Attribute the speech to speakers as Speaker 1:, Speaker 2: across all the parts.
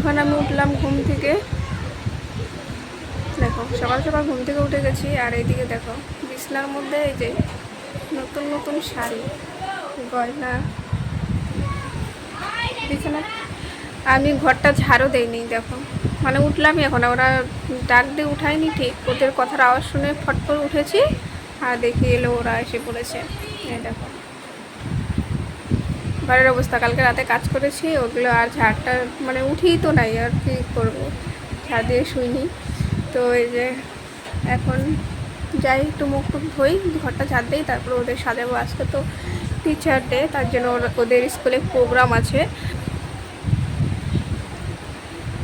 Speaker 1: এখন আমি উঠলাম ঘুম থেকে, দেখো সকাল সকাল ঘুম থেকে উঠে গেছি। আর এইদিকে দেখো বিছনার মধ্যে এই যে নতুন নতুন শাড়ি, গয়না, বিছানা। আমি ঘরটা ঝাড়ও দেইনি, দেখো মানে উঠলামই এখন, ওরা ডাক দিয়ে উঠায়নি ঠিক, ওদের কথার আওয়াজ শুনে ফট করে উঠেছি আর দেখি এলো ওরা এসে পড়েছে। এই দেখো বাড়ির অবস্থা, কালকে রাতে কাজ করেছি ওগুলো, আর ঝাড়টা মানে উঠিই তো নাই, আর কি করবো, ঝাড় দিয়ে শুইনি। তো এই যে এখন যাই একটু মুখ টুক ধুই, ঘরটা ঝাড় দিই, তারপরে ওদের সাজাবো। আজকে তো টিচার ডে, তার জন্য ওদের স্কুলে প্রোগ্রাম আছে।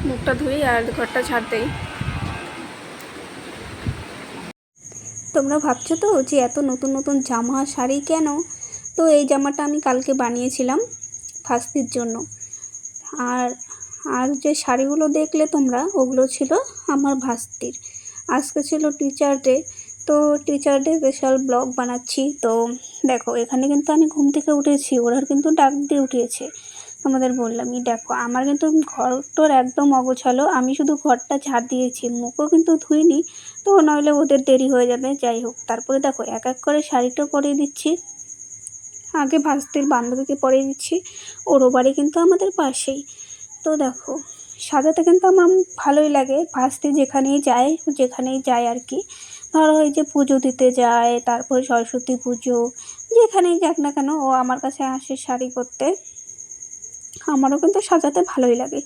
Speaker 1: মুখটা ধুই আর ঘরটা ঝাড় দিই। তোমরা ভাবছো তো যে এত নতুন নতুন জামা শাড়ি কেন? তো এই জামাটা আমি কালকে বানিয়েছিলাম ফাস্তির জন্য। আর আর যে শাড়িগুলো দেখলে তোমরা, ওগুলো ছিল আমার ভাস্তির। আজকে ছিল টিচার ডে, তো টিচার ডে স্পেশাল ব্লগ বানাচ্ছি। তো দেখো এখানে কিন্তু আমি ঘুম থেকে উঠেছি, ওরা কিন্তু ডাক দিয়ে উঠিয়েছে। তোমাদের বললামই, দেখো আমার কিন্তু ঘরটোর একদম অগোছালো, আমি শুধু ঘরটা ঝাড় দিয়েছি, মুখও কিন্তু ধুইনি। তো নইলে ওদের দেরি হয়ে যাবে। যাই হোক, তারপরে দেখো এক এক করে শাড়িটা পরিয়ে দিচ্ছি। আগে ভাস্তির বান্ধবীকে পরিয়ে দিচ্ছি, ওরও বাড়ি কিন্তু আমাদের পাশেই। তো দেখো সাজাতে কিন্তু আমার ভালোই লাগে, ভাস্তি যেখানেই যায় আর কি। ধরো এই যে পুজো দিতে যায়, তারপরে সরস্বতী পুজো, যেখানেই যাক না কেন ও আমার কাছে আসে শাড়ি পরতে। আমারও কিন্তু সাজাতে ভালোই লাগে।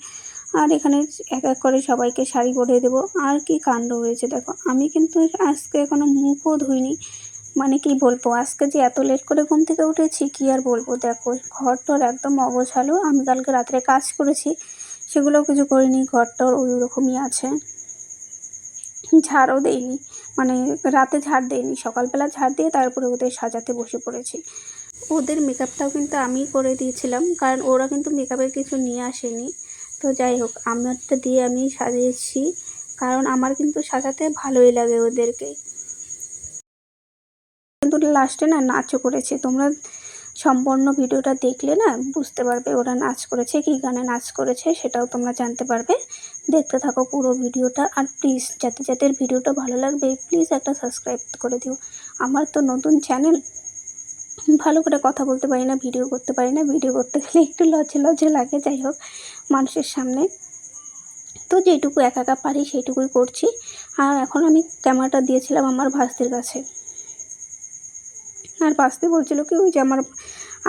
Speaker 1: আর এখানে এক এক করে সবাইকে শাড়ি পরিয়ে দেবো। আর কি কাণ্ড হয়েছে দেখো, আমি কিন্তু আজকে এখনও মুখও ধুইনি। মানে কি বলবো, আজকে যে এত লেট করে ঘুম থেকে উঠেছি কি আর বলবো। দেখো ঘরটার একদম অগোছালো, আমি কালকে রাত্রে কাজ করেছি, সেগুলোও কিছু করিনি, ঘরটার ওই রকমই আছে। ঝাড়ও দেইনি, মানে রাতে ঝাড় দেইনি, সকালবেলা ঝাড় দিয়ে তারপরে ওদের সাজাতে বসে পড়েছি। ওদের মেকআপটাও কিন্তু আমিই করে দিয়েছিলাম, কারণ ওরা কিন্তু মেকআপের কিছু নিয়ে আসেনি। তো যাই হোক, আমারটা দিয়ে আমি সাজিয়েছি, কারণ আমার কিন্তু সাজাতে ভালোই লাগে ওদেরকে। কিন্তু লাস্টে না নাচও করেছে, তোমরা সম্পূর্ণ ভিডিওটা দেখলে না বুঝতে পারবে ওরা নাচ করেছে, কী গানে নাচ করেছে সেটাও তোমরা জানতে পারবে। দেখতে থাকো পুরো ভিডিওটা। আর প্লিজ যাদের ভিডিওটা ভালো লাগবে প্লিজ একটা সাবস্ক্রাইব করে দিও। আমার তো নতুন চ্যানেল, ভালো করে কথা বলতে পারি না, ভিডিও করতে পারি না, ভিডিও করতে গেলে একটু লজ্জা লাগে। যাই হোক, মানুষের সামনে তো যেটুকু একা একা পারি সেইটুকুই করছি। আর এখন আমি ক্যামেরাটা দিয়েছিলাম আমার ভাস্তির কাছে, আর ভাস্তি বলছিল কি ওই যে আমার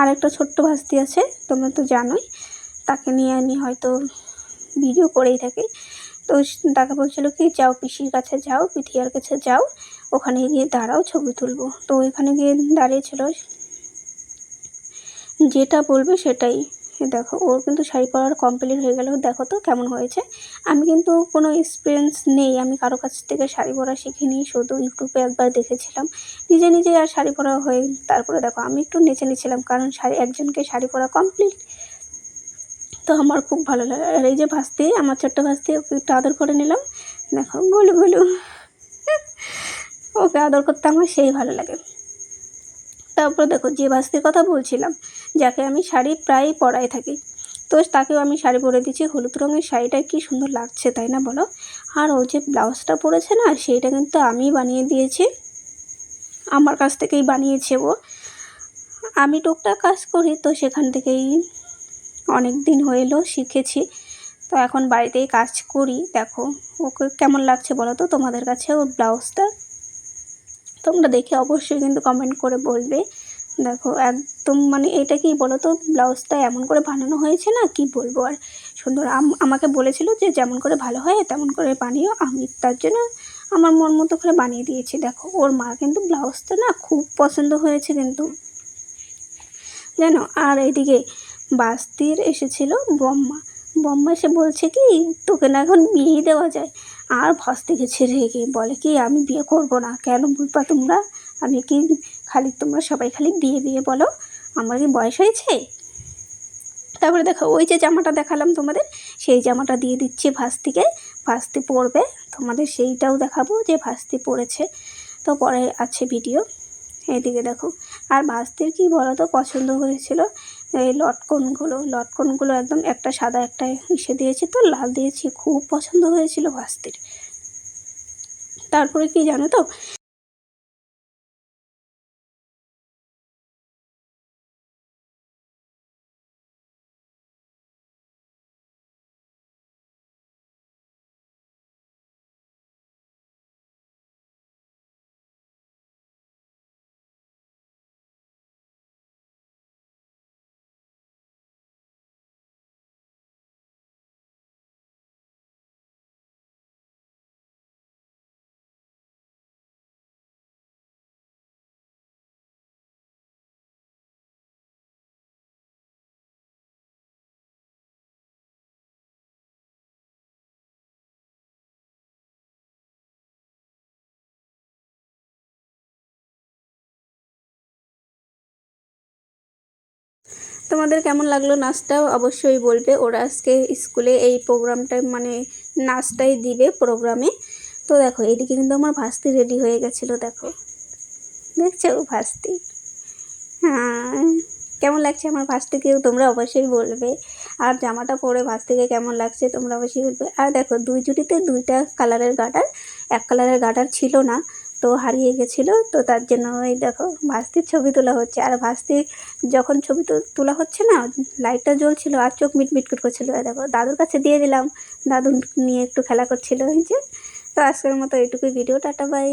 Speaker 1: আরেকটা ছোট্ট ভাস্তি আছে, তোমরা তো জানোই, তাকে নিয়ে আমি হয়তো ভিডিও করেই থাকি। তো তাকে বলছিল কি যাও পিসির কাছে যাও, পিঠিয়ার কাছে যাও, ওখানে গিয়ে দাঁড়াও ছবি তুলবো। তো ওইখানে গিয়ে দাঁড়িয়েছিল, যেটা বলবে সেটাই। দেখো ওর কিন্তু শাড়ি পরার কমপ্লিট হয়ে গেল, দেখো তো কেমন হয়েছে। আমি কিন্তু কোনো এক্সপিরিয়েন্স নেই, আমি কারো কাছ থেকে শাড়ি পরা শিখিনি, শুধু ইউটিউবে একবার দেখেছিলাম, নিজে আর শাড়ি পরা হয়ে তারপরে দেখো আমি একটু নেচে নিয়েছিলাম, কারণ একজনকে শাড়ি পরা কমপ্লিট, তো আমার খুব ভালো লাগে। আর এই যে ভাস্তি, আমার ছোট্ট ভাস্তি, ওকে একটু আদর করে নিলাম, দেখো গুলু ওকে আদর করতে আমার সেই ভালো লাগে। তারপর দেখো যে ভাস্তির কথা বলছিলাম, যাকে আমি শাড়ি প্রায় পরাই থাকি, তো তাকেও আমি শাড়ি পরে দিচ্ছি। হলুদ রঙের শাড়িটা কি সুন্দর লাগছে তাই না বলো। আর ও যে ব্লাউজটা পরেছে না, সেইটা কিন্তু আমিই বানিয়ে দিয়েছি, আমার কাছ থেকেই বানিয়েছে ও। আমি টুকটাক কাজ করি, তো সেখান থেকেই অনেক দিন হইল শিখেছি, তো এখন বাড়িতেই কাজ করি। দেখো ওকে কেমন লাগছে বলো তো তোমাদের কাছে ওর ব্লাউজটা, তোমরা দেখে অবশ্যই কিন্তু কমেন্ট করে বলবে। দেখো একদম মানে এটা কি বলো তো, ব্লাউজটা এমন করে বানানো হয়েছে না, কি বলবো আর সুন্দর। আমাকে বলেছিল যে যেমন করে ভালো হয় তেমন করে বানিও, আমি তার জন্য আমার মন মতো করে বানিয়ে দিয়েছি। দেখো ওর মা কিন্তু ব্লাউজটা না খুব পছন্দ হয়েছে কিন্তু, জানো। আর এইদিকে বাস্তির এসেছিল বম্মা এসে বলছে কি তোকে না এখন বিয়ে দেওয়া যায়। আর ভাস্তি গেছে রেগে, বলে কি আমি বিয়ে করব না। কেন বলবা তোমরা, আমি কি খালি তোমরা সবাই খালি বিয়ে বলো, আমার কি বয়স হয়েছে। তারপরে দেখো ওই যে জামাটা দেখালাম তোমাদের, সেই জামাটা দিয়ে দিচ্ছি ভাস্তিকে, ভাস্তি পরবে, তোমাদের সেইটাও দেখাবো যে ভাস্তি পরেছে। তো পরে আছে ভিডিও। এইদিকে দেখো, আর ভাস্তির কি বলো তো পছন্দ হয়েছিল এই লটকনগুলো একদম একটা সাদা একটা ইসে দিয়েছি, তো লাল দিয়েছি, খুব পছন্দ হয়েছিল ভাস্তির। তারপরে কি জানো তো, তোমাদের কেমন লাগলো নাচটা অবশ্যই বলবে। ওরা আজকে স্কুলে এই প্রোগ্রামটায় মানে নাচটাই দিবে প্রোগ্রামে। তো দেখো এইদিকে কিন্তু আমার ভাস্তি রেডি হয়ে গেছিলো, দেখো দেখছো ভাস্তি। হ্যাঁ, কেমন লাগছে আমার ভাস্তিকেও তোমরা অবশ্যই বলবে। আর জামাটা পরে ভাস্তিকে কেমন লাগছে তোমরা অবশ্যই বলবে। আর দেখো দুই জুটিতে দুইটা কালারের গার্ডার, এক কালারের গার্ডার ছিল না, তো হারিয়ে গেছিলো, তো তার জন্য ওই দেখো ভাস্তির ছবি তোলা হচ্ছে। আর ভাস্তি যখন ছবি তোলা হচ্ছে না, লাইটটা জ্বলছিল আর চোখ মিটমিট করছিল। দেখো দাদুর কাছে দিয়ে দিলাম, দাদু নিয়ে একটু খেলা করছিল। এই যে, তো আজকের মতো এইটুকুই ভিডিও, টাটা বাই।